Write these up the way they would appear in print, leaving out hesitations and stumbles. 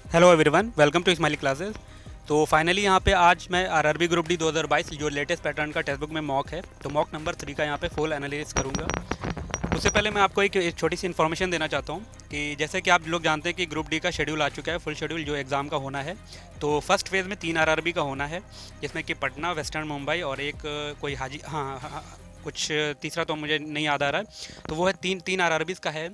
Hello everyone, welcome to Smiley Classes. तो finally यहाँ पे आज मैं आरआरबी ग्रुप डी 2022 जो लेटेस्ट पैटर्न का टेक्स्ट बुक में मॉक है, तो मॉक नंबर 3 का यहाँ पे फुल एनालिसिस करूँगा। उससे पहले मैं आपको एक छोटी सी इन्फॉर्मेशन देना चाहता हूँ कि जैसे कि आप लोग जानते हैं कि ग्रुप डी का शेड्यूल आ चुका है, फुल शेड्यूल जो एग्ज़ाम का होना है। तो फर्स्ट फेज़ में 3 आरआरबी का होना है, जिसमें कि पटना, वेस्टर्न मुंबई और एक कोई हाजी कुछ तीसरा तो मुझे नहीं याद आ रहा है। तो वो है तीन तीन आरआरबीज़ का है।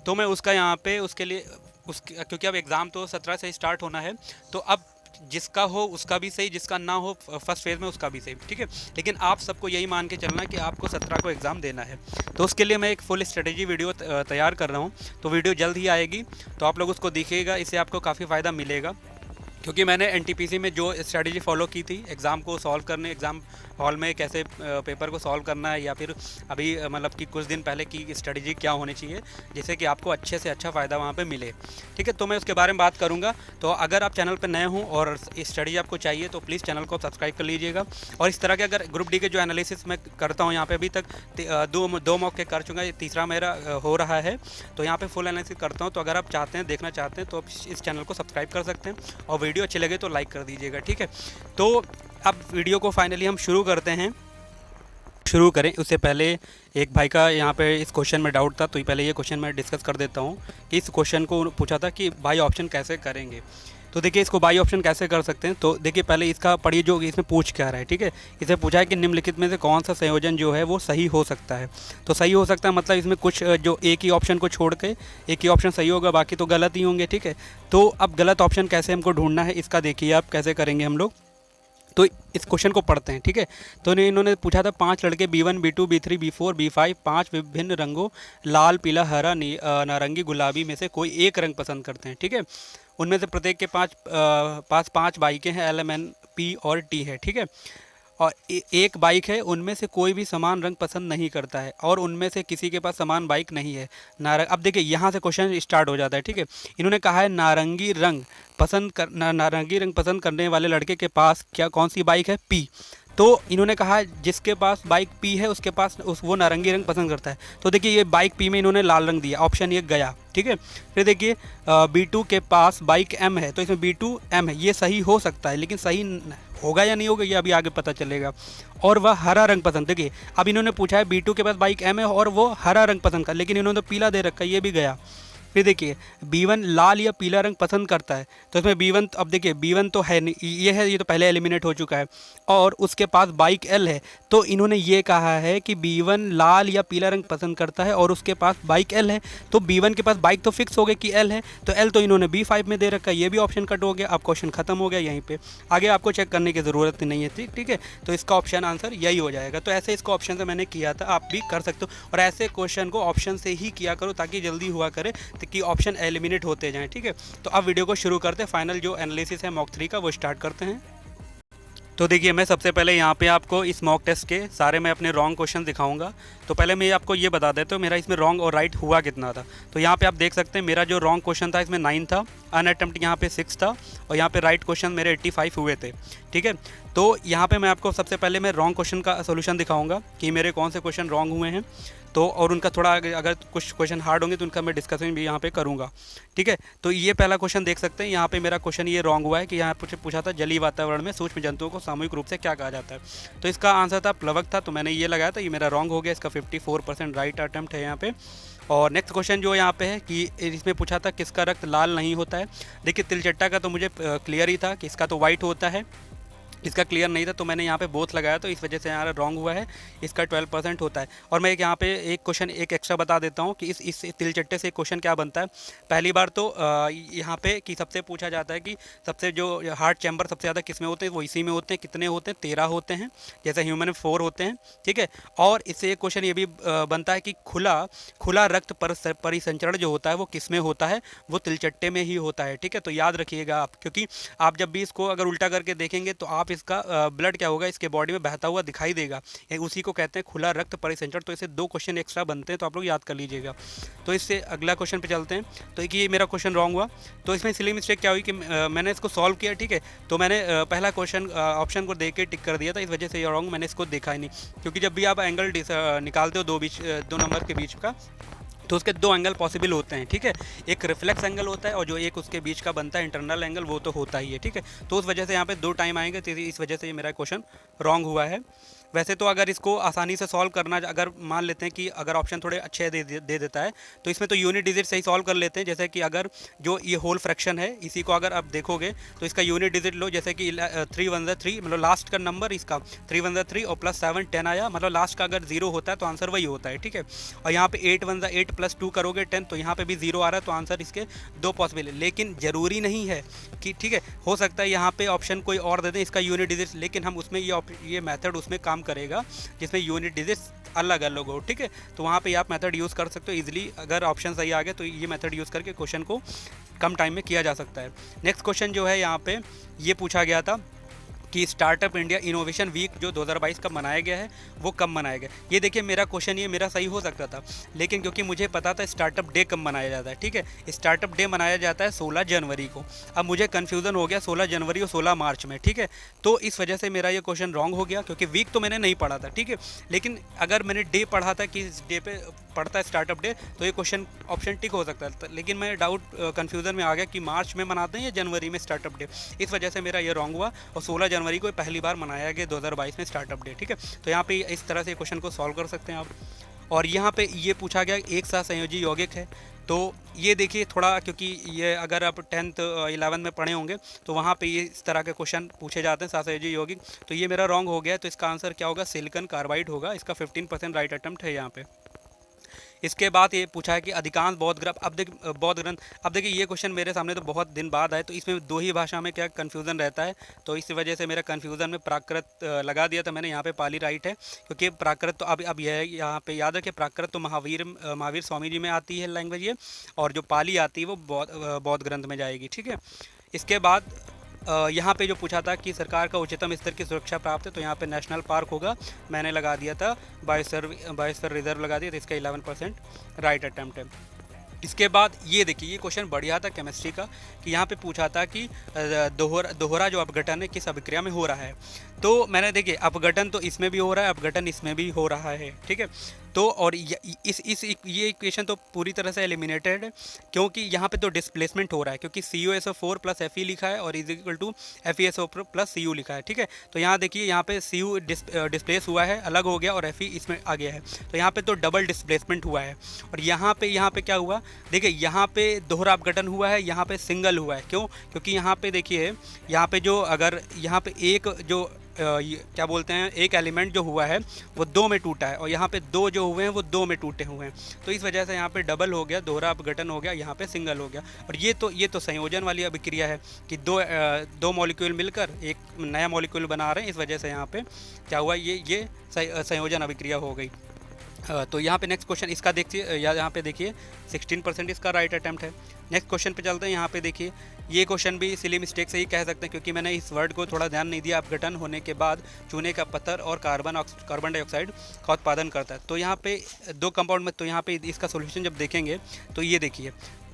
तो मैं उसका यहाँ पे उसके लिए क्योंकि अब एग्ज़ाम तो 17 से स्टार्ट होना है, तो अब जिसका हो उसका भी सही, जिसका ना हो फर्स्ट फेज़ में उसका भी सही, ठीक है। लेकिन आप सबको यही मान के चलना कि आपको 17 को एग्ज़ाम देना है। तो उसके लिए मैं एक फुल स्ट्रेटेजी वीडियो तैयार कर रहा हूँ, तो वीडियो जल्द ही आएगी, तो आप लोग उसको देखिएगा। इससे आपको काफ़ी फ़ायदा मिलेगा, क्योंकि मैंने एनटीपीसी में जो स्ट्रेटजी फॉलो की थी एग्ज़ाम को सॉल्व करने, एग्ज़ाम हॉल में कैसे पेपर को सॉल्व करना है, या फिर अभी मतलब कि कुछ दिन पहले की स्ट्रेटजी क्या होनी चाहिए, जिससे कि आपको अच्छे से अच्छा फ़ायदा वहाँ पे मिले, ठीक है। तो मैं उसके बारे में बात करूँगा। तो अगर आप चैनल पर नए हों और स्टडी आपको चाहिए तो प्लीज़ चैनल को सब्सक्राइब कर लीजिएगा। और इस तरह के अगर ग्रुप डी के जो एनालिसिस मैं करता हूँ यहाँ पे अभी तक दो मौके कर चुका है, तीसरा मेरा हो रहा है। तो यहाँ पे फुल एनालिसिस करता हूँ। तो अगर आप चाहते हैं, देखना चाहते हैं, तो आप इस चैनल को सब्सक्राइब कर सकते हैं, और वीडियो अच्छी लगे तो लाइक कर दीजिएगा, ठीक है। तो अब वीडियो को फाइनली हम शुरू करते हैं। शुरू करें उससे पहले एक भाई का यहाँ पे इस क्वेश्चन में डाउट था, तो पहले ये क्वेश्चन मैं डिस्कस कर देता हूँ कि इस क्वेश्चन को पूछा था कि बाई ऑप्शन कैसे करेंगे। तो देखिए, इसको बाई ऑप्शन कैसे कर सकते हैं। तो देखिए, पहले इसका पढ़िए जो इसमें पूछ क्या रहा है, ठीक है। इसे पूछा है कि निम्नलिखित में से कौन सा संयोजन जो है वो सही हो सकता है। तो सही हो सकता है मतलब इसमें कुछ जो एक ही ऑप्शन को छोड़ के एक ही ऑप्शन सही होगा, बाकी तो गलत ही होंगे, ठीक है। तो अब गलत ऑप्शन कैसे हमको ढूंढना है, इसका देखिए आप कैसे करेंगे हम लोग। तो इस क्वेश्चन को पढ़ते हैं, ठीक है। तो इन्होंने पूछा था 5 लड़के B1 B2 B3 B4 B5 5 विभिन्न रंगों लाल, पीला, हरा, नारंगी, गुलाबी में से कोई एक रंग पसंद करते हैं, ठीक है। उनमें से प्रत्येक के पास 5 बाइकें हैं, LMNP और T है, ठीक है। और एक बाइक है, उनमें से कोई भी समान रंग पसंद नहीं करता है, और उनमें से किसी के पास समान बाइक नहीं है। अब देखिए यहाँ से क्वेश्चन स्टार्ट हो जाता है, ठीक है। इन्होंने कहा है नारंगी रंग पसंद करने वाले लड़के के पास क्या कौन सी बाइक है, P। तो इन्होंने कहा जिसके पास बाइक P है उसके पास वो नारंगी रंग पसंद करता है। तो देखिए, ये बाइक P में इन्होंने लाल रंग दिया, ऑप्शन ये गया, ठीक है। फिर देखिए B2 के पास बाइक M है, तो इसमें B2 M है, ये सही हो सकता है, लेकिन सही होगा या नहीं होगा ये अभी आगे पता चलेगा। और वह हरा रंग पसंद, देखिए अब इन्होंने पूछा है B2 के पास बाइक M है और वो हरा रंग पसंद कर, लेकिन इन्होंने तो पीला दे रखा है, ये भी गया। फिर देखिए B1 लाल या पीला रंग पसंद करता है, तो इसमें B1, अब देखिए B1 तो है नहीं, ये है, ये तो पहले एलिमिनेट हो चुका है। और उसके पास बाइक L है, तो इन्होंने ये कहा है कि B1 लाल या पीला रंग पसंद करता है और उसके पास बाइक L है। तो B1 के पास बाइक तो फिक्स हो गया कि L है, तो L तो इन्होंने B5 में दे रखा है, ये भी ऑप्शन कट हो गया। अब क्वेश्चन खत्म हो गया यहीं पे, आगे आपको चेक करने की ज़रूरत नहीं है, ठीक है। तो इसका ऑप्शन आंसर यही हो जाएगा। तो ऐसे इसको ऑप्शन से मैंने किया था, आप भी कर सकते हो। और ऐसे क्वेश्चन को ऑप्शन से ही किया करो ताकि जल्दी हुआ करे, कि ऑप्शन एलिमिनेट होते जाएं, ठीक है। तो अब वीडियो को शुरू करते हैं, फाइनल जो एनालिसिस है मॉक 3 का वो स्टार्ट करते हैं। तो देखिए, मैं सबसे पहले यहाँ पे आपको इस मॉक टेस्ट के सारे मैं अपने रॉन्ग क्वेश्चन दिखाऊंगा। तो पहले मैं आपको ये बता देता हूँ मेरा इसमें रॉन्ग और राइट हुआ कितना था। तो यहाँ पे आप देख सकते हैं मेरा जो रॉन्ग क्वेश्चन था इसमें 9 था, अनअटेम्प्ट यहाँ पे 6 था, और यहाँ पे राइट क्वेश्चन मेरे 85 हुए थे, ठीक है। तो यहाँ पे मैं आपको सबसे पहले मैं रॉन्ग क्वेश्चन का सोल्यूशन दिखाऊंगा कि मेरे कौन से क्वेश्चन रॉन्ग हुए हैं। तो और उनका थोड़ा अगर कुछ क्वेश्चन हार्ड होंगे तो उनका मैं डिस्कशन भी यहाँ पे करूँगा, ठीक है। तो ये पहला क्वेश्चन देख सकते हैं, यहाँ पे मेरा क्वेश्चन ये रॉन्ग हुआ है कि यहाँ पूछा था जलीय वातावरण में सूक्ष्म जंतुओं को सामूहिक रूप से क्या कहा जाता है। तो इसका आंसर था प्लवक था, तो मैंने ये लगाया था, ये मेरा रॉन्ग हो गया। इसका 54% राइट अटैम्प्ट है यहाँ पे। और नेक्स्ट क्वेश्चन जो यहाँ पे है कि इसमें पूछा था किसका रक्त लाल नहीं होता है। देखिए, तिलचट्टा का तो मुझे क्लियर ही था कि इसका तो वाइट होता है, इसका क्लियर नहीं था, तो मैंने यहाँ पे बोथ लगाया, तो इस वजह से यहाँ रॉन्ग हुआ है। इसका 12% होता है। और मैं यहाँ पे एक क्वेश्चन एक एक्स्ट्रा बता देता हूँ कि इस तिलचट्टे से क्वेश्चन क्या बनता है। पहली बार तो यहाँ पे कि सबसे पूछा जाता है कि सबसे जो हार्ट चैम्बर सबसे ज़्यादा किस में होते हैं, वो इसी में होते हैं। कितने होते हैं? 13 होते हैं, जैसे ह्यूमन में 4 होते हैं, ठीक है। और इससे एक क्वेश्चन ये भी बनता है कि खुला रक्त परिसंचरण जो होता है वो किस में होता है, वो तिलचट्टे में ही होता है, ठीक है। तो याद रखिएगा आप, क्योंकि आप जब भी इसको अगर उल्टा करके देखेंगे तो आप इसका ब्लड क्या होगा, इसके बॉडी में बहता हुआ दिखाई देगा, उसी को कहते हैं खुला रक्त परिसंचरण। तो इससे 2 क्वेश्चन एक्स्ट्रा बनते हैं, तो आप लोग याद कर लीजिएगा। तो इससे अगला क्वेश्चन पे चलते हैं। तो ये मेरा क्वेश्चन रॉन्ग हुआ, तो इसमें सिली मिस्टेक क्या हुई कि मैंने इसको सॉल्व किया, ठीक है। तो मैंने पहला क्वेश्चन ऑप्शन को देख के टिक कर दिया था, इस वजह से ये रॉन्ग, मैंने इसको देखा ही नहीं। क्योंकि जब भी आप एंगल निकालते हो दो नंबर के बीच का, तो उसके दो एंगल पॉसिबल होते हैं, ठीक है। एक रिफ्लेक्स एंगल होता है और जो एक उसके बीच का बनता है इंटरनल एंगल, वो तो होता ही है, ठीक है। तो उस वजह से यहाँ पे दो टाइम आएंगे, तो इस वजह से ये मेरा क्वेश्चन रॉन्ग हुआ है। वैसे तो अगर इसको आसानी से सॉल्व करना, अगर मान लेते हैं कि अगर ऑप्शन थोड़े अच्छे दे देता है, तो इसमें तो यूनिट डिजिट से ही सॉल्व कर लेते हैं। जैसे कि अगर जो ये होल फ्रैक्शन है, इसी को अगर आप देखोगे तो इसका यूनिट डिजिट लो, जैसे कि 3 1 3, मतलब लास्ट का नंबर इसका 3 1 3 और प्लस 7 10 आया, मतलब लास्ट का अगर 0 होता है तो आंसर वही होता है, ठीक है। और यहाँ पे 8 1 8 प्लस 2 करोगे 10, तो यहाँ पे भी 0 आ रहा है, तो आंसर इसके दो पॉसिबल है। लेकिन ज़रूरी नहीं है कि, ठीक है, हो सकता है यहाँ पे ऑप्शन कोई और दे दें इसका यूनिट डिजिट, लेकिन हम उसमें ये मेथड उसमें काम करेगा जिसमें यूनिट डिजिट्स अलग अलग हो, ठीक है। तो वहाँ पे आप मेथड यूज़ कर सकते हो इजीली। अगर ऑप्शन सही आ गए तो ये मेथड यूज़ करके क्वेश्चन को कम टाइम में किया जा सकता है। नेक्स्ट क्वेश्चन जो है यहाँ पे ये पूछा गया था कि स्टार्टअप इंडिया इनोवेशन वीक जो 2022 कब मनाया गया है, वो कब मनाया गया। ये देखिए मेरा क्वेश्चन ये मेरा सही हो सकता था, लेकिन क्योंकि मुझे पता था स्टार्टअप डे कब मनाया जाता है, ठीक है। स्टार्टअप डे मनाया जाता है 16 जनवरी को। अब मुझे कन्फ्यूज़न हो गया 16 जनवरी और 16 मार्च में, ठीक है। तो इस वजह से मेरा ये क्वेश्चन रॉन्ग हो गया, क्योंकि वीक तो मैंने नहीं पढ़ा था, ठीक है। लेकिन अगर मैंने डे पढ़ा था कि इस डे पे पढ़ता है स्टार्टअप डे, तो ये क्वेश्चन ऑप्शन टिक हो सकता है। लेकिन मैं डाउट कन्फ्यूज़न में आ गया कि मार्च में मनाते हैं या जनवरी में स्टार्टअप डे, इस वजह से मेरा ये रॉन्ग हुआ। और 16 जनवरी को पहली बार मनाया गया 2022 में स्टार्टअप डे, ठीक है। तो यहाँ पे इस तरह से क्वेश्चन को सॉल्व कर सकते हैं आप। और यहाँ पे ये पूछा गया एक साथ संयोजी यौगिक है, तो ये देखिए थोड़ा, क्योंकि ये अगर आप 10th 11 में पढ़े होंगे तो वहाँ पे ये इस तरह के क्वेश्चन पूछे जाते हैं साथ संयोजी यौगिक। तो ये मेरा रॉन्ग हो गया, तो इसका आंसर क्या होगा, सिलिकॉन कार्बाइड होगा। इसका 15% राइट अटेम्प्ट है यहाँ पे। इसके बाद ये पूछा है कि अधिकांश बौद्ध ग्रंथ, अब देखिए ये क्वेश्चन मेरे सामने तो बहुत दिन बाद आए, तो इसमें दो ही भाषा में क्या कन्फ्यूज़न रहता है, तो इस वजह से मेरा कन्फ्यूज़न में प्राकृत लगा दिया था मैंने। यहाँ पे पाली राइट है, क्योंकि प्राकृत तो अब यह यहाँ पे याद है कि प्राकृत तो महावीर स्वामी जी में आती है लैंग्वेज ये, और जो पाली आती है वो बौद्ध ग्रंथ में जाएगी, ठीक है। इसके बाद यहाँ पे जो पूछा था कि सरकार का उच्चतम स्तर की सुरक्षा प्राप्त है, तो यहाँ पे नेशनल पार्क होगा, मैंने लगा दिया था बायोस्फीयर रिजर्व लगा दिया, तो इसका 11% राइट अटैम्प्ट है। इसके बाद ये देखिए ये क्वेश्चन बढ़िया था केमिस्ट्री का, कि यहाँ पे पूछा था कि दोहरा जो अपघटन है किस अभिक्रिया में हो रहा है। तो मैंने देखिए अपघटन तो इसमें भी हो रहा है, अपघटन इसमें भी हो रहा है, ठीक है। तो और ये इक्वेशन तो पूरी तरह से एलिमिनेटेड है, क्योंकि यहाँ पे तो डिस्प्लेसमेंट हो रहा है, क्योंकि CuSO4 प्लस Fe लिखा है और is equal to FeSO4 plus Cu लिखा है, ठीक है। तो यहाँ देखिए यहाँ पे Cu डिस्प्लेस हुआ है, अलग हो गया, और Fe इसमें आ गया है, तो यहाँ पे तो डबल डिस्प्लेसमेंट हुआ है। और यहाँ पे क्या हुआ, देखिए यहाँ पे दोहरा अपघटन हुआ है, यहाँ पे सिंगल हुआ है। क्यों? क्योंकि यहाँ पे देखिए यहाँ पे जो अगर यहाँ पे एक जो क्या बोलते हैं, एक एलिमेंट जो हुआ है वो दो में टूटा है, और यहाँ पे दो जो हुए हैं वो दो में टूटे हुए हैं, तो इस वजह से यहाँ पे डबल हो गया, दोहरा अपघटन हो गया, यहाँ पे सिंगल हो गया। और ये तो संयोजन वाली अभिक्रिया है कि दो मॉलिक्यूल मिलकर एक नया मॉलिक्यूल बना रहे हैं, इस वजह से यहाँ पे क्या हुआ, ये संयोजन अभिक्रिया हो गई। तो यहाँ पे नेक्स्ट क्वेश्चन इसका देखिए, यहाँ पे देखिए 16% इसका राइट अटैम्प्ट है। नेक्स्ट क्वेश्चन पे चलते हैं। यहाँ पे देखिए ये क्वेश्चन भी सिली मिस्टेक से ही कह सकते हैं, क्योंकि मैंने इस वर्ड को थोड़ा ध्यान नहीं दिया। अपघटन होने के बाद चूने का पत्थर और कार्बन डाइऑक्साइड का उत्पादन करता है। तो यहाँ पे दो कंपाउंड में, तो यहाँ पे इसका सोल्यूशन जब देखेंगे तो ये देखिए,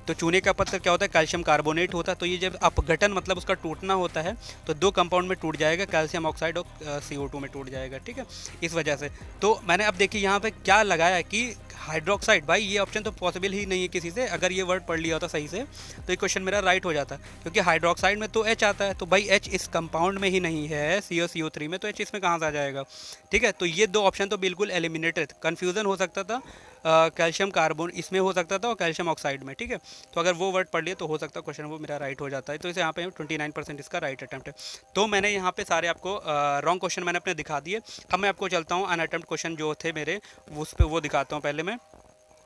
तो चूने का पत्थर क्या होता है, कैल्शियम कार्बोनेट होता है। तो ये जब अपघटन मतलब उसका टूटना होता है तो दो कंपाउंड में टूट जाएगा, कैल्शियम ऑक्साइड और CO2 में टूट जाएगा, ठीक है, इस वजह से। तो मैंने अब देखिए यहाँ पे क्या लगाया कि हाइड्रोक्साइड, भाई ये ऑप्शन तो पॉसिबल ही नहीं है किसी से। अगर ये वर्ड पढ़ लिया होता सही से तो ये क्वेश्चन मेरा राइट हो जाता, क्योंकि हाइड्रोक्साइड में तो H आता है, तो भाई H इस कंपाउंड में ही नहीं है, CO3 में, तो H इसमें कहाँ से आ जाएगा, ठीक है। तो ये दो ऑप्शन तो बिल्कुल एलिमिनेटेड। कन्फ्यूज़न हो सकता था कैल्शियम कार्बन इसमें हो सकता था और कैल्शियम ऑक्साइड में, ठीक है। तो अगर वो वर्ड पढ़ लिए तो हो सकता है क्वेश्चन वो मेरा राइट हो जाता है। तो इसे यहाँ पे 29% इसका राइट अटैम्प्ट है। तो मैंने यहाँ पे सारे आपको रॉन्ग क्वेश्चन मैंने अपने दिखा दिए। अब मैं आपको चलता हूँ अनअटेम्प्ट क्वेश्चन जो थे मेरे, उस पर वो दिखाता हूँ पहले मैं,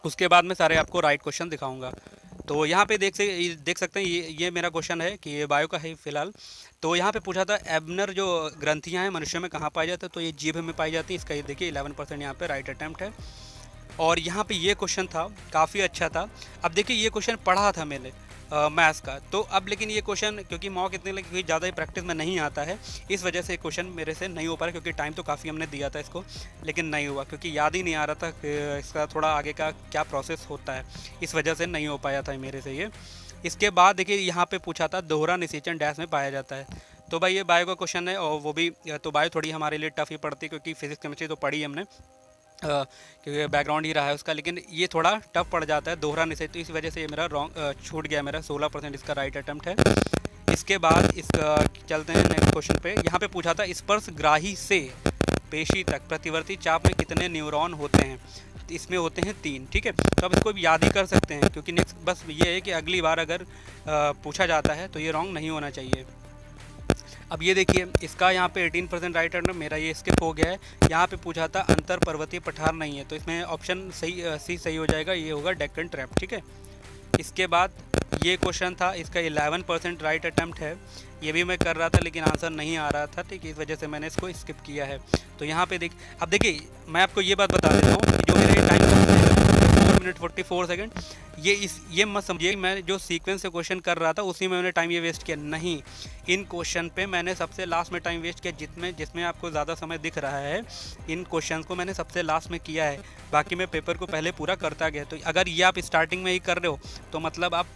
उसके बाद मैं सारे आपको राइट क्वेश्चन दिखाऊंगा। तो यहाँ पे देख सकते हैं ये मेरा क्वेश्चन है कि ये बायो का है फिलहाल। तो यहाँ पे पूछा था एबनर जो ग्रंथियाँ हैं मनुष्य में कहाँ पाई जाती है, तो ये जीभ में पाई जाती है। इसका ये देखिए 11% यहाँ पे राइट अटैम्प्ट है। और यहाँ पे ये क्वेश्चन था काफ़ी अच्छा था। अब देखिए ये क्वेश्चन पढ़ा था मैंने मैथ्स का, तो अब लेकिन ये क्वेश्चन क्योंकि मॉक इतने लगे ज़्यादा ही प्रैक्टिस में नहीं आता है, इस वजह से क्वेश्चन मेरे से नहीं हो पा रहा, क्योंकि टाइम तो काफ़ी हमने दिया था इसको, लेकिन नहीं हुआ क्योंकि याद ही नहीं आ रहा था कि इसका थोड़ा आगे का क्या प्रोसेस होता है, इस वजह से नहीं हो पाया था मेरे से ये। इसके बाद देखिए यहाँ पे पूछा था दोहरा निषेचन डैश में पाया जाता है। तो भाई ये बायो का क्वेश्चन है, और वो भी तो बायो थोड़ी हमारे लिए टफ ही पड़ती है, क्योंकि फिजिक्स केमिस्ट्री तो पढ़ी हमने। क्योंकि बैकग्राउंड ही रहा है उसका, लेकिन ये थोड़ा टफ पड़ जाता है दोहराने से, तो इस वजह से ये मेरा रॉन्ग छूट गया। मेरा 16% इसका राइट अटैम्प्ट है। इसके बाद इसका चलते हैं नेक्स्ट क्वेश्चन पे। यहाँ पे पूछा था स्पर्शग्राही से पेशी तक प्रतिवर्ती चाप में कितने न्यूरॉन होते हैं। इसमें होते हैं 3। ठीक है, तो अब इसको याद ही कर सकते हैं, क्योंकि नेक्स्ट बस ये है कि अगली बार अगर पूछा जाता है तो ये रॉन्ग नहीं होना चाहिए। अब ये देखिए, इसका यहाँ पे 18% राइट आंसर, मेरा ये स्किप हो गया है। यहाँ पे पूछा था अंतर पर्वतीय पठार नहीं है, तो इसमें ऑप्शन सही सी सही हो जाएगा, ये होगा डेक्कन ट्रैप। ठीक है, इसके बाद ये क्वेश्चन था, इसका 11% राइट अटैम्प्ट है। ये भी मैं कर रहा था लेकिन आंसर नहीं आ रहा था, ठीक है, इस वजह से मैंने इसको स्किप किया है। तो यहाँ पे अब देखिए, मैं आपको ये बात बता देता हूँ कि जो मेरे टाइम 4 मिनट 44 सेकंड, ये मत समझिए मैं जो सीक्वेंस से क्वेश्चन कर रहा था उसी में मैंने टाइम ये वेस्ट किया, नहीं। इन क्वेश्चन पे मैंने सबसे लास्ट में टाइम वेस्ट किया, जिसमें आपको ज़्यादा समय दिख रहा है, इन क्वेश्चन को मैंने सबसे लास्ट में किया है। बाकी मैं पेपर को पहले पूरा करता गया। तो अगर ये आप स्टार्टिंग में ही कर रहे हो तो मतलब आप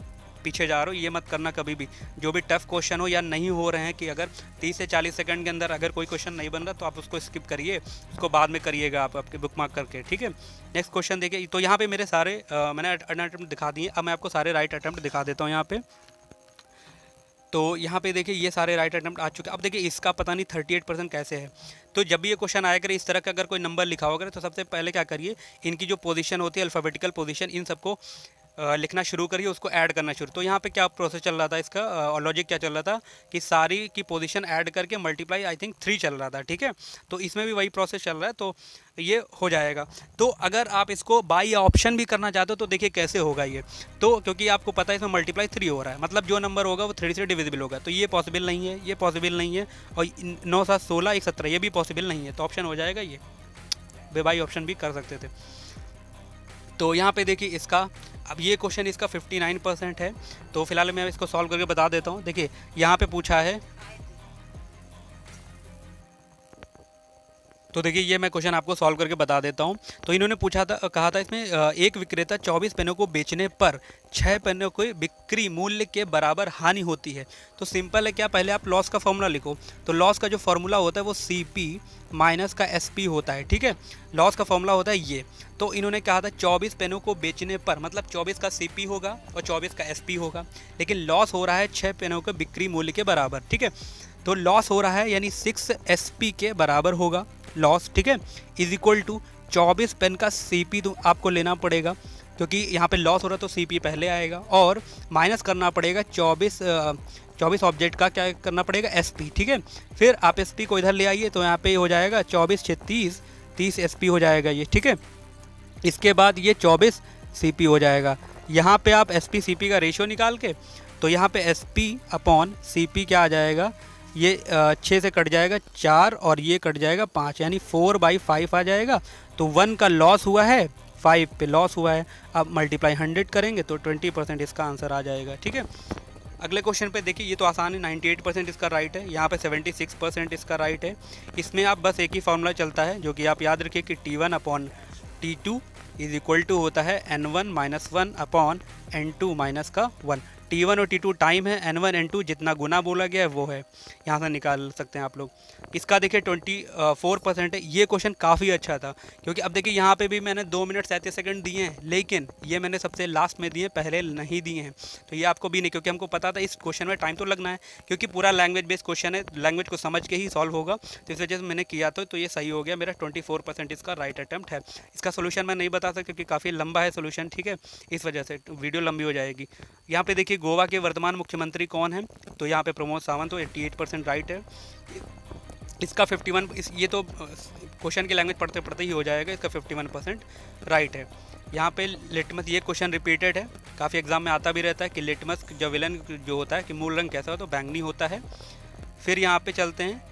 पीछे जा रहे हो, ये मत करना कभी भी। जो भी टफ क्वेश्चन हो या नहीं हो रहे हैं, कि अगर 30 से 40 सेकंड के अंदर अगर कोई क्वेश्चन नहीं बन रहा तो आप उसको स्किप करिए, उसको बाद में करिएगा आप आपके बुक मार्क करके। ठीक है, नेक्स्ट क्वेश्चन देखिए। तो यहाँ पे मेरे सारे मैंने अटैम्प्ट दिखा दिए। अब मैं आपको सारे राइट अटैम्प्ट दिखा देता हूँ यहाँ पे। तो यहाँ पे देखिए, ये सारे राइट अटैम्प्ट आ चुके हैं। अब देखिए, इसका पता नहीं 38% कैसे है। तो जब भी ये क्वेश्चन आया करे इस तरह का, अगर कोई नंबर लिखा होगा तो सबसे पहले क्या करिए, इनकी जो पोजीशन होती है अल्फ़ाबेटिकल पोजीशन, इन सबको लिखना शुरू करिए, उसको ऐड करना शुरू। तो यहाँ पे क्या प्रोसेस चल रहा था इसका, लॉजिक क्या चल रहा था कि सारी की पोजीशन ऐड करके मल्टीप्लाई आई थिंक 3 चल रहा था। ठीक है, तो इसमें भी वही प्रोसेस चल रहा है, तो ये हो जाएगा। तो अगर आप इसको बाई ऑप्शन भी करना चाहते हो तो देखिए कैसे होगा ये। तो क्योंकि आपको पता है इसमें मल्टीप्लाई 3 हो रहा है, मतलब जो नंबर होगा वो 3 से डिविजिबल होगा, तो ये पॉसिबल नहीं है, ये पॉसिबल नहीं है, और 9 7 16 1 17 ये भी पॉसिबल नहीं है, तो ऑप्शन हो जाएगा ये, वे बाई ऑप्शन भी कर सकते थे। तो यहाँ पे देखिए इसका, अब ये क्वेश्चन इसका 59% है। तो फिलहाल मैं इसको सॉल्व करके बता देता हूँ। देखिए यहाँ पे पूछा है, तो देखिए ये मैं क्वेश्चन आपको सॉल्व करके बता देता हूँ। तो इन्होंने पूछा था, कहा था इसमें एक विक्रेता 24 पेनों को बेचने पर 6 पेनों के बिक्री मूल्य के बराबर हानि होती है। तो सिंपल है, क्या पहले आप लॉस का फॉर्मूला लिखो। तो लॉस का जो फॉर्मूला होता है वो CP माइनस का SP होता है। ठीक है, लॉस का फॉर्मूला होता है ये। तो इन्होंने कहा था 24 पेनों को बेचने पर, मतलब 24 का CP होगा और 24 का SP होगा, लेकिन लॉस हो रहा है 6 पेनों के बिक्री मूल्य के बराबर। ठीक है, तो लॉस हो रहा है यानी 6 SP के बराबर होगा लॉस। ठीक है, इज इक्वल टू 24 पेन का CP तो आपको लेना पड़ेगा, क्योंकि यहाँ पे लॉस हो रहा है तो CP पहले आएगा, और माइनस करना पड़ेगा 24 ऑब्जेक्ट का क्या करना पड़ेगा, SP। ठीक है, फिर आप SP को इधर ले आइए, तो यहाँ पे हो जाएगा 24 6 30 SP हो जाएगा ये। ठीक है, इसके बाद ये 24 CP हो जाएगा। यहाँ पे आप SP CP का रेशियो निकाल के, तो यहाँ पे SP अपॉन CP क्या आ जाएगा, ये 6 से कट जाएगा 4 और ये कट जाएगा 5, यानी 4/5 आ जाएगा। तो 1 का लॉस हुआ है, 5 पे लॉस हुआ है। अब मल्टीप्लाई 100 करेंगे तो 20% इसका आंसर आ जाएगा। ठीक है, अगले क्वेश्चन पे देखिए, ये तो आसान है, 98% इसका राइट है। यहाँ पे 76% इसका राइट है। इसमें आप बस एक ही फॉर्मूला चलता है, जो कि आप याद रखिए कि T1 upon T2 is equal to होता है N1 minus 1 upon N2 minus का 1। T1 और T2 टाइम है, N1 N2 जितना गुना बोला गया है वो है, यहाँ से निकाल सकते हैं आप लोग। इसका देखिए 24% है। ये क्वेश्चन काफ़ी अच्छा था, क्योंकि अब देखिए यहाँ पे भी मैंने 2 मिनट 37 सेकंड दिए हैं, लेकिन ये मैंने सबसे लास्ट में दिए, पहले नहीं दिए हैं। तो ये आपको भी नहीं, क्योंकि हमको पता था इस क्वेश्चन में टाइम तो लगना है, क्योंकि पूरा लैंग्वेज बेस्ड क्वेश्चन है, लैंग्वेज को समझ के ही सॉल्व होगा। तो इस वजह से मैंने किया तो ये सही हो गया। मेरा 24% इसका राइट अटैम्प्ट है। इसका सोल्यूशन मैं नहीं बता सकता क्योंकि काफ़ी लंबा है सोल्यूशन। ठीक है, इस वजह से वीडियो लंबी हो जाएगी। यहाँ पे देखिए गोवा के वर्तमान मुख्यमंत्री कौन है, तो यहाँ पे प्रमोद सावंत, तो 88% राइट है। इसका 51, ये तो क्वेश्चन की लैंग्वेज पढ़ते पढ़ते ही हो जाएगा। इसका 51% राइट है। यहाँ पे लिटमस, ये क्वेश्चन रिपीटेड है, काफ़ी एग्जाम में आता भी रहता है कि लिटमस जो विलन जो होता है कि मूल रंग कैसा हो, तो बैंगनी होता है। फिर यहाँ पे चलते हैं,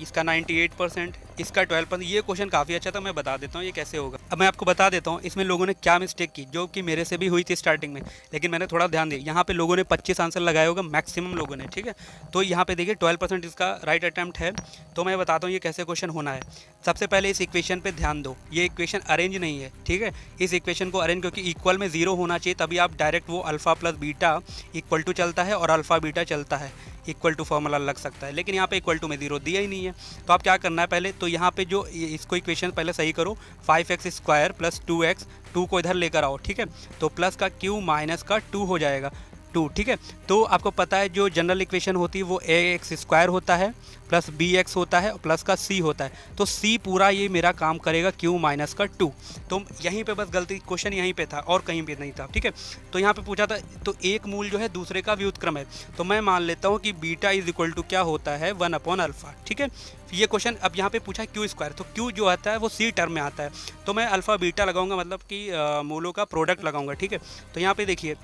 इसका 98%, इसका 12%। ये क्वेश्चन काफ़ी अच्छा था, मैं बता देता हूँ ये कैसे होगा। अब मैं आपको बता देता हूँ इसमें लोगों ने क्या मिस्टेक की, जो कि मेरे से भी हुई थी स्टार्टिंग में, लेकिन मैंने थोड़ा ध्यान दिया। यहाँ पे लोगों ने 25 आंसर लगाए होगा मैक्सिमम लोगों ने। ठीक है, तो यहाँ पे देखिए 12% इसका राइट अटैम्प्ट है। तो मैं बताता हूँ ये कैसे क्वेश्चन होना है। सबसे पहले इस इक्वेशन पे ध्यान दो, ये इक्वेशन अरेंज नहीं है। ठीक है, इस इक्वेशन को अरेंज, क्योंकि इक्वल में 0 होना चाहिए, तभी आप डायरेक्ट वो alpha plus beta equal to चलता है और अल्फ़ा बीटा चलता है। इक्वल टू फॉर्मूला लग सकता है, लेकिन यहाँ पे इक्वल टू में 0 दिया ही नहीं है। तो आप क्या करना है, पहले तो यहाँ पे जो इसको इक्वेशन पहले सही करो, 5x² + 2x, 2 को इधर लेकर आओ, ठीक है। तो प्लस का q माइनस का 2 हो जाएगा 2, ठीक है। तो आपको पता है जो जनरल इक्वेशन होती है वो ax² होता है प्लस bx होता है और प्लस का c होता है। तो c पूरा ये मेरा काम करेगा q माइनस का 2। तो यहीं पे बस गलती, क्वेश्चन यहीं पे था और कहीं भी नहीं था, ठीक है। तो यहाँ पे पूछा था तो एक मूल जो है दूसरे का व्युत्क्रम है, तो मैं मान लेता हूँ कि बीटा इज इक्वल टू क्या होता है 1/α, ठीक है। ये क्वेश्चन अब यहाँ पे पूछा q², तो q जो आता है वो c टर्म में आता है, तो मैं अल्फ़ा बीटा लगाऊंगा, मतलब कि मूलों का प्रोडक्ट लगाऊंगा, ठीक है। तो यहाँ पे देखिए,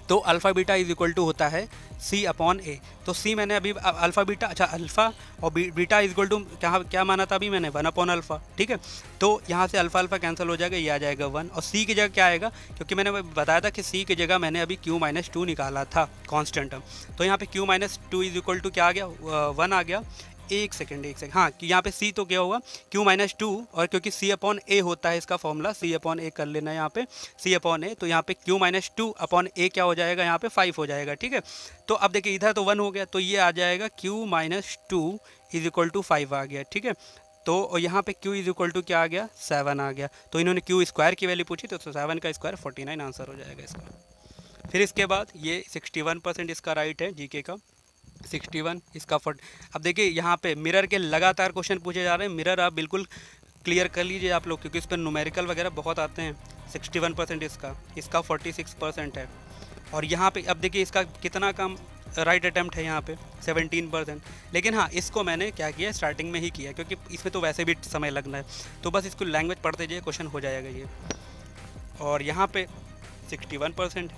तो alpha beta is equal to होता है c/a। तो c मैंने अभी अल्फ़ा बीटा, अच्छा अल्फ़ा और बीटा इज इक्वल टू क्या माना था अभी मैंने 1/α, ठीक है। तो यहाँ से अल्फ़ा अल्फ़ा कैंसिल हो जाएगा, ये आ जाएगा 1 और c की जगह क्या आएगा, क्योंकि मैंने बताया था कि c की जगह मैंने अभी q माइनस 2 निकाला था कांस्टेंट टर्म। तो यहाँ पे q minus 2 is equal to क्या आ गया, 1 आ गया। एक सेकेंड हाँ, कि यहाँ पे c तो क्या होगा q माइनस 2, और क्योंकि c/a होता है इसका फॉर्मूला, c/a कर लेना है यहाँ पे c/a, तो यहाँ पे q माइनस 2/a क्या हो जाएगा, यहाँ पे 5 हो जाएगा, ठीक है। तो अब देखिए इधर तो 1 हो गया, तो ये आ जाएगा q minus 2 is equal to 5 आ गया, ठीक है। तो यहाँ पे q इज इक्वल टू क्या आ गया, 7 आ गया। तो इन्होंने q² की वैल्यू पूछी, तो 7 का स्क्वायर 49 आंसर हो जाएगा इसका। फिर इसके बाद ये 61% इसका राइट है जीके का, 61 इसका 40। अब देखिए यहाँ पे मिरर के लगातार क्वेश्चन पूछे जा रहे हैं, मिरर आप बिल्कुल क्लियर कर लीजिए आप लोग, क्योंकि इस पर न्यूमेरिकल वगैरह बहुत आते हैं। 61% इसका 46% है। और यहाँ पे अब देखिए इसका कितना कम राइट अटैम्प्ट है यहाँ पे 17%। लेकिन हाँ, इसको मैंने क्या किया, स्टार्टिंग में ही किया, क्योंकि इसमें तो वैसे भी समय लगना है, तो बस इसको लैंग्वेज पढ़ते जाइए, क्वेश्चन हो जाएगा ये। और यहाँ पे 61%,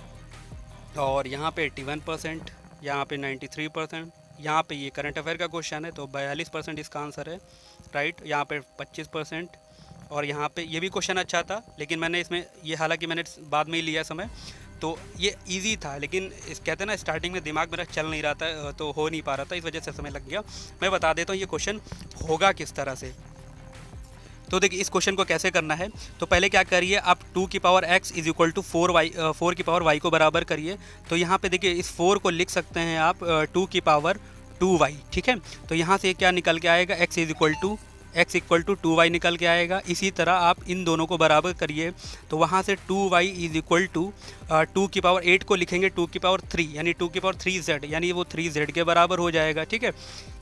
और यहाँ पे 81%, यहाँ पे 93%, यहाँ पे ये करंट अफेयर का क्वेश्चन है, तो 42% इसका आंसर है राइट। यहाँ पे 25%, और यहाँ पे ये भी क्वेश्चन अच्छा था, लेकिन मैंने इसमें ये, हालांकि मैंने बाद में ही लिया समय, तो ये इजी था, लेकिन इस कहते हैं ना स्टार्टिंग में दिमाग मेरा चल नहीं रहा था, तो हो नहीं पा रहा था, इस वजह से समय लग गया। मैं बता देता हूँ ये क्वेश्चन होगा किस तरह से। तो देखिए इस क्वेश्चन को कैसे करना है, तो पहले क्या करिए आप 2 की power x is equal to 4 की पावर y को बराबर करिए। तो यहाँ पे देखिए इस 4 को लिख सकते हैं आप 2 की पावर 2y, ठीक है। तो यहाँ से क्या निकल के आएगा, x इक्वल टू 2y निकल के आएगा। इसी तरह आप इन दोनों को बराबर करिए, तो वहाँ से 2y इज इक्वल टू 2 की पावर 8 को लिखेंगे 2 की पावर 3, यानी 2 की पावर 3z, यानी वो 3z के बराबर हो जाएगा, ठीक है।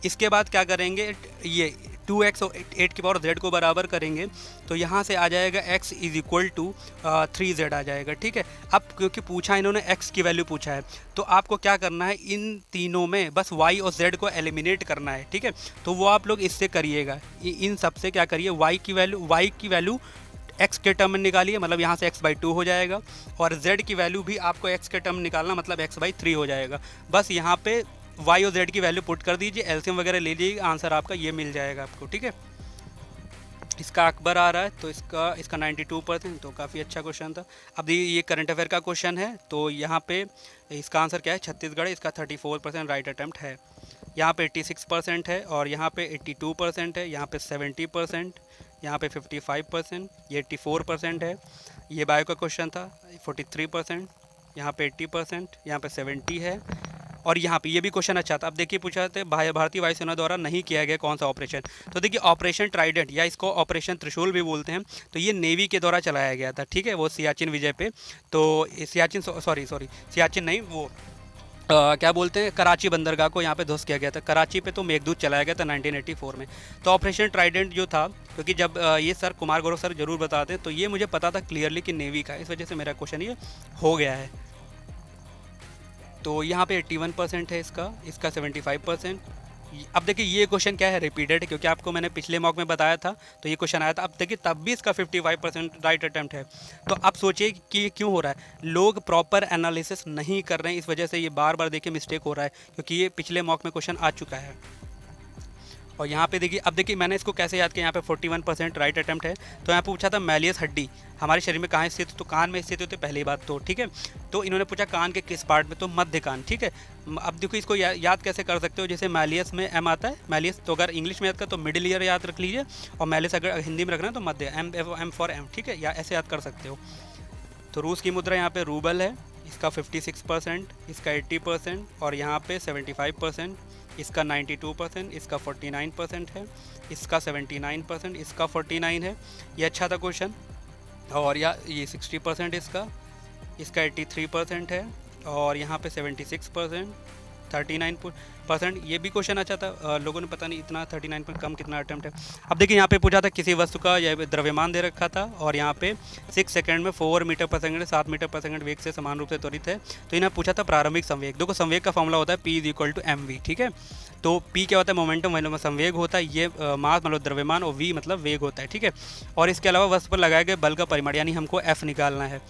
इसके बाद क्या करेंगे, ये 2x और 8 की पावर z को बराबर करेंगे, तो यहाँ से आ जाएगा x is equal to 3z आ जाएगा, ठीक है। अब क्योंकि पूछा इन्होंने x की वैल्यू पूछा है, तो आपको क्या करना है, इन तीनों में बस y और z को एलिमिनेट करना है, ठीक है। तो वो आप लोग इससे करिएगा, इन सब से क्या करिए, y की वैल्यू x के टर्म में निकालिए, मतलब यहाँ से x/2 हो जाएगा, और z की वैल्यू भी आपको x के टर्म निकालना, मतलब x/3 हो जाएगा। बस यहाँ पे y और z की वैल्यू पुट कर दीजिए, एलसीएम वगैरह ले लीजिए, आंसर आपका ये मिल जाएगा आपको, ठीक है। इसका अकबर आ रहा है, तो इसका 92%, तो काफ़ी अच्छा क्वेश्चन था। अब ये करंट अफेयर का क्वेश्चन है, तो यहाँ पे इसका आंसर क्या है, छत्तीसगढ़, इसका 34% राइट अटैम्प्ट है। यहाँ पे 86% है, और यहाँ पे 82% है, यहाँ पे 70%, यहाँ पे 55%, ये 84% है। ये बायो का क्वेश्चन था, 43%, यहाँ पे 80%, यहाँ पे 70 है। और यहाँ पे ये भी क्वेश्चन अच्छा था। अब देखिए पूछा था भारतीय वायुसेना द्वारा नहीं किया गया कौन सा ऑपरेशन, तो देखिए ऑपरेशन ट्राइडेंट, या इसको ऑपरेशन त्रिशूल भी बोलते हैं, तो ये नेवी के द्वारा चलाया गया था, ठीक है, वो सियाचिन विजय पे। तो सियाचिन नहीं, वो क्या बोलते हैं, कराची बंदरगाह को यहाँ पे ध्वस्त किया गया था। कराची पे तो मेघदूत चलाया गया था 1984 में। तो ऑपरेशन ट्राइडेंट जो था, क्योंकि जब ये सर कुमार गौरव सर जरूर बताते हैं, तो ये मुझे पता था क्लियरली कि नेवी का, इस वजह से मेरा क्वेश्चन ये हो गया है। तो यहाँ पे 81% है इसका 75%। अब देखिए ये क्वेश्चन क्या है, रिपीटेड है, क्योंकि आपको मैंने पिछले मॉक में बताया था, तो ये क्वेश्चन आया था। अब देखिए तब भी इसका 55% राइट अटैम्प्ट है। तो अब सोचिए कि ये क्यों हो रहा है, लोग प्रॉपर एनालिसिस नहीं कर रहे हैं, इस वजह से ये बार बार देखिए मिस्टेक हो रहा है, क्योंकि ये पिछले मॉक में क्वेश्चन आ चुका है। और यहाँ पे देखिए, अब देखिए मैंने इसको कैसे याद किया, यहाँ पे 41% राइट अटैम्प्ट है। तो यहाँ पे पूछा था मैलियस हड्डी हमारे शरीर में कहाँ स्थित, तो कान में स्थित होती है, पहली बात तो, ठीक है। तो इन्होंने पूछा कान के किस पार्ट में, तो मध्य कान, ठीक है। अब देखो इसको याद कैसे कर सकते हो, जैसे मैलियस में एम आता है, मैलियस, तो अगर इंग्लिश में याद कर तो मिडिल ईयर याद रख लीजिए, और मैलियस अगर हिंदी में रखना है तो मध्य, एम फॉर एम, ठीक है, या ऐसे याद कर सकते हो। तो रूस की मुद्रा यहाँ पे रूबल है, इसका 56%, इसका 80% और यहाँ पे 75%, इसका 92%, इसका 49% है, इसका 79%, इसका 49 है। ये अच्छा था क्वेश्चन। और ये 60% इसका 83% है और यहाँ पे 76%, 39%। ये भी क्वेश्चन अच्छा था। लोगों ने पता नहीं इतना 39 पर कम कितना अटेम्प्ट है। अब देखिए यहाँ पे पूछा था किसी वस्तु का यह द्रव्यमान दे रखा था और यहाँ पे 6 सेकंड में 4 मीटर पर सेकंड 7 मीटर पर सेकंड वेग से समान रूप से त्वरित है। तो इन्हें पूछा था प्रारंभिक संवेग। देखो संवेग का फॉर्मूला होता है P = mv, ठीक है। तो P क्या होता है? मोमेंटम मतलब संवेग होता है, ये मास मतलब द्रव्यमान और V मतलब वेग होता है, ठीक है। और इसके अलावा वस्तु पर लगाए गए बल का परिमाण यानी हमको F निकालना है।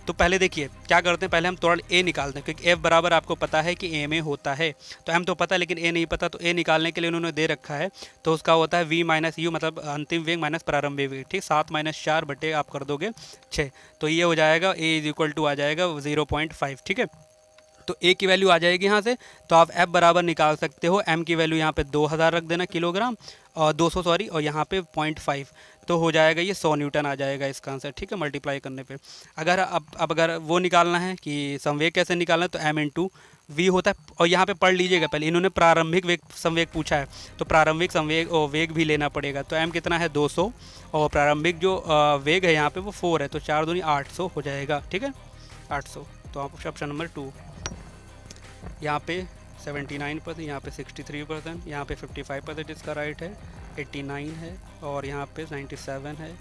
तो पहले देखिए क्या करते हैं, पहले हम त्वरण A निकालते हैं क्योंकि F बराबर आपको पता है कि A में होता है। तो M तो पता है लेकिन A नहीं पता, तो A निकालने के लिए उन्होंने दे रखा है। तो उसका होता है V - U मतलब अंतिम वेग माइनस प्रारंभिक वेग, ठीक। 7 - 4 बटे आप कर दोगे 6, तो ये हो जाएगा A = आ जाएगा 0.5, ठीक है। तो A की वैल्यू आ जाएगी यहाँ से। तो आप F बराबर निकाल सकते हो, M की वैल्यू यहाँ पे 2000 रख देना किलोग्राम और 200 सॉरी, और यहाँ पे 0.5, तो हो जाएगा ये 100 न्यूटन आ जाएगा इसका आंसर, ठीक है, मल्टीप्लाई करने पे। अगर अब अगर वो निकालना है कि संवेग कैसे निकालना है, तो M × V होता है। और यहाँ पे पढ़ लीजिएगा, पहले इन्होंने प्रारंभिक वेग संवेग पूछा है तो प्रारंभिक संवेग और वेग भी लेना पड़ेगा। तो M कितना है 200 और प्रारंभिक जो वेग है यहाँ पे वो 4 है, तो 4 दूनी 800 हो जाएगा, ठीक है, 800। तो आप ऑप्शन नंबर 2 यहाँ पे 79%, यहाँ पे 63%, यहाँ पे 55% इसका राइट है, 89 है और यहाँ पे 97 है।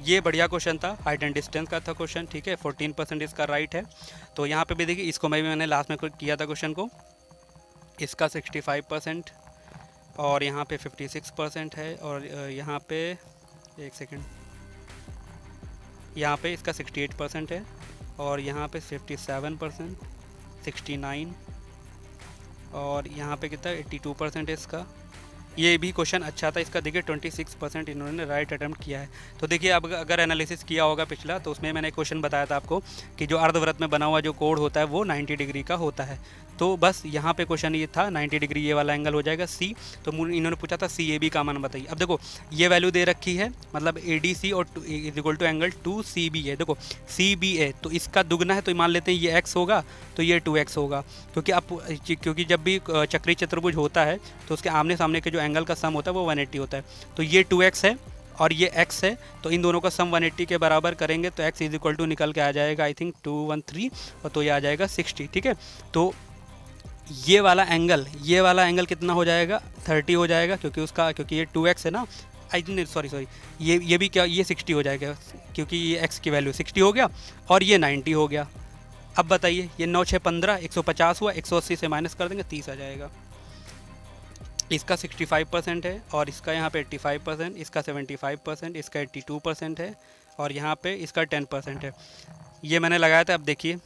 ये बढ़िया क्वेश्चन था, हाइट एंड डिस्टेंस का था क्वेश्चन, ठीक है। 14% इसका राइट है। तो यहाँ पे भी देखिए, इसको मैंने लास्ट में किया था क्वेश्चन को, इसका 65% और यहाँ पे 56% है और यहाँ पे एक सेकेंड, यहाँ पे इसका 68% है और यहाँ पे 57%, 69 और यहाँ पे कितना 82% है इसका। ये भी क्वेश्चन अच्छा था इसका, देखिए 26% इन्होंने राइट अटेम्प्ट किया है। तो देखिए अब अगर एनालिसिस किया होगा पिछला, तो उसमें मैंने क्वेश्चन बताया था आपको कि जो अर्धवृत्त में बना हुआ जो कोण होता है वो 90 डिग्री का होता है। तो बस यहाँ पे क्वेश्चन ये था 90 डिग्री ये वाला एंगल हो जाएगा C। तो इन्होंने पूछा था CAB का मान बताइए। अब देखो ये वैल्यू दे रखी है, मतलब ADC और = एंगल 2CB है। देखो CBA तो इसका दुगना है, तो मान लेते हैं ये x होगा तो ये 2x होगा, क्योंकि जब भी चक्रीय चतुर्भुज होता है तो उसके आमने सामने के जो एंगल का सम होता है वो 180 होता है। तो ये 2x है और ये x है, तो इन दोनों का सम 180 के बराबर करेंगे तो x = निकल के आ जाएगा आई थिंक 213 और तो ये आ जाएगा 60, ठीक है। तो ये वाला एंगल कितना हो जाएगा 30 हो जाएगा, क्योंकि ये 2x है ना, आई थिंक सॉरी ये भी क्या, ये 60 हो जाएगा क्योंकि ये x की वैल्यू 60 हो गया और ये 90 हो गया। अब बताइए ये 9 6 15 150 हुआ, 180 से माइनस कर देंगे 30 आ जाएगा। इसका 65% है और इसका यहाँ पे 85%, इसका 75%, इसका 82% है और यहाँ पे इसका 10% है। ये मैंने लगाया था। अब देखिए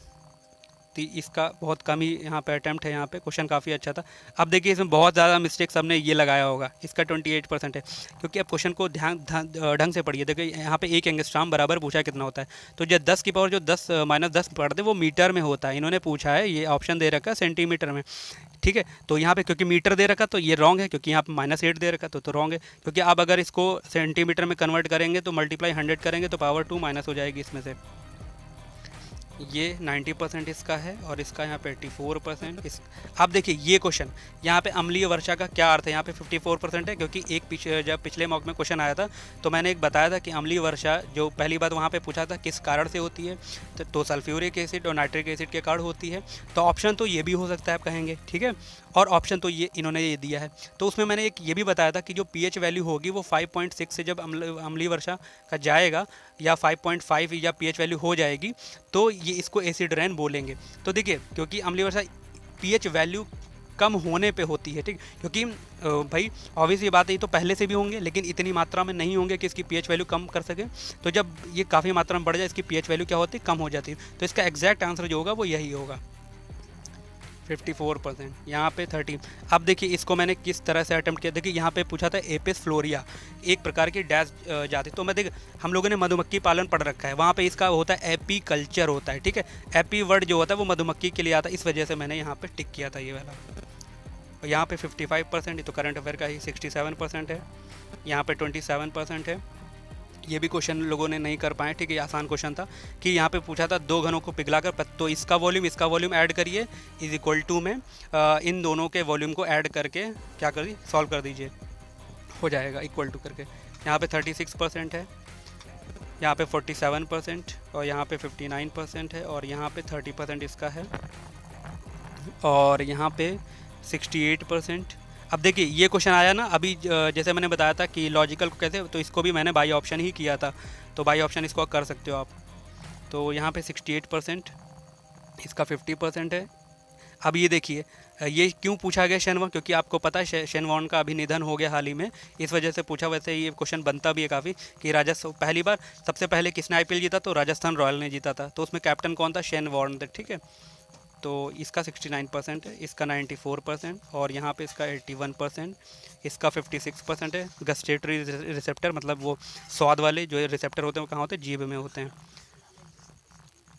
इसका बहुत कम ही यहाँ पे अटैम्प्ट है, यहाँ पे क्वेश्चन काफ़ी अच्छा था। अब देखिए इसमें बहुत ज़्यादा मिस्टेक सबने ये लगाया होगा, इसका 28% है, क्योंकि अब क्वेश्चन को ढंग से पढ़िए। देखिए यहाँ पे 1 एंगस्ट्रॉम बराबर पूछा है कितना होता है, तो जब 10 की पावर जो 10 - 10 पढ़ते वो मीटर में होता है। इन्होंने पूछा है, ये ऑप्शन दे रखा है सेंटीमीटर में, ठीक है। तो यहाँ पे क्योंकि मीटर दे रखा तो ये रॉन्ग है, क्योंकि यहाँ पे -8 दे रखा तो रॉन्ग है, क्योंकि अब अगर इसको सेंटीमीटर में कन्वर्ट करेंगे तो मल्टीप्लाई 100 करेंगे तो पावर 2 माइनस हो जाएगी इसमें से। ये 90% इसका है और इसका यहाँ पे 84%। अब देखिए ये क्वेश्चन यहाँ पे अम्लीय वर्षा का क्या अर्थ है, यहाँ पे 54% है, क्योंकि जब पिछले मॉक में क्वेश्चन आया था तो मैंने एक बताया था कि अम्लीय वर्षा जो पहली बात वहाँ पे पूछा था किस कारण से होती है, तो सल्फ्यूरिक एसिड और नाइट्रिक एसिड के कारण होती है। तो ऑप्शन तो ये भी हो सकता है आप कहेंगे, ठीक है, और ऑप्शन तो ये इन्होंने ये दिया है। तो उसमें मैंने एक ये भी बताया था कि जो pH वैल्यू होगी वो 5.6 से जब अम्लीय वर्षा का जाएगा या 5.5 या pH वैल्यू हो जाएगी तो ये इसको एसिड रेन बोलेंगे। तो देखिए क्योंकि अम्लीय वर्षा pH वैल्यू कम होने पे होती है, ठीक, क्योंकि भाई ऑब्वियस ये बात है, ये तो पहले से भी होंगे लेकिन इतनी मात्रा में नहीं होंगे कि इसकी pH वैल्यू कम कर सके। तो जब ये काफ़ी मात्रा में बढ़ जाए इसकी pH वैल्यू क्या होती है, कम हो जाती है। तो इसका एग्जैक्ट आंसर जो होगा वो यही होगा 54%, यहाँ पे 30। अब देखिए इसको मैंने किस तरह से अटेम्प्ट किया। देखिए यहाँ पे पूछा था एपिस फ्लोरिया एक प्रकार की डैश जाति। तो मैं हम लोगों ने मधुमक्खी पालन पढ़ रखा है, वहाँ पे इसका होता है एपी कल्चर होता है, ठीक है। एपी वर्ड जो होता है वो मधुमक्खी के लिए आता है, इस वजह से मैंने यहाँ पे टिक किया था ये वाला। यहाँ पे 55%, ये तो करंट अफेयर का ही 67% है, यहाँ पे 27% है, ये भी क्वेश्चन लोगों ने नहीं कर पाए, ठीक है, आसान क्वेश्चन था कि यहाँ पे पूछा था दो घनों को पिघलाकर तो इसका वॉल्यूम ऐड करिए इज इक्वल टू में इन दोनों के वॉल्यूम को ऐड करके क्या करिए, सॉल्व कर दीजिए, हो जाएगा इक्वल टू करके। यहाँ पे 36% है, यहाँ पे 47% और यहाँ पे 59% है और यहाँ पे 30% इसका है और यहाँ पे 68%। अब देखिए ये क्वेश्चन आया ना अभी जैसे मैंने बताया था कि लॉजिकल को कैसे, तो इसको भी मैंने बाई ऑप्शन ही किया था, तो बाई ऑप्शन इसको कर सकते हो आप। तो यहाँ पे 68%, इसका 50% है। अब ये देखिए ये क्यों पूछा गया शेनवॉर्न, क्योंकि आपको पता है शेनवॉर्न का अभी निधन हो गया हाल ही में, इस वजह से पूछा। वैसे ये क्वेश्चन बनता भी है काफ़ी कि राजस्थान पहली बार सबसे पहले किसने आईपीएल जीता, तो राजस्थान रॉयल ने जीता था, तो उसमें कैप्टन कौन था, शेनवॉर्न था, ठीक है। तो इसका 69% है, इसका 94% और यहाँ पे इसका 81%, इसका 56% है। गस्टेटरी रिसेप्टर मतलब वो स्वाद वाले जो रिसेप्टर होते हैं वो कहाँ होते हैं, जीभ में होते हैं।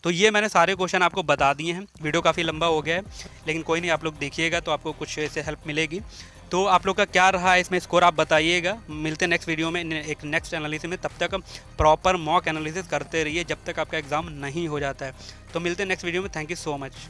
तो ये मैंने सारे क्वेश्चन आपको बता दिए हैं। वीडियो काफ़ी लंबा हो गया है लेकिन कोई नहीं, आप लोग देखिएगा तो आपको कुछ ऐसे हेल्प मिलेगी। तो आप लोग का क्या रहा है इसमें स्कोर आप बताइएगा। मिलते हैं नेक्स्ट वीडियो में एक नेक्स्ट एनालिसिस में, तब तक हम प्रॉपर मॉक एनालिसिस करते रहिए जब तक आपका एग्ज़ाम नहीं हो जाता है। तो मिलते हैं नेक्स्ट वीडियो में। Thank you so much.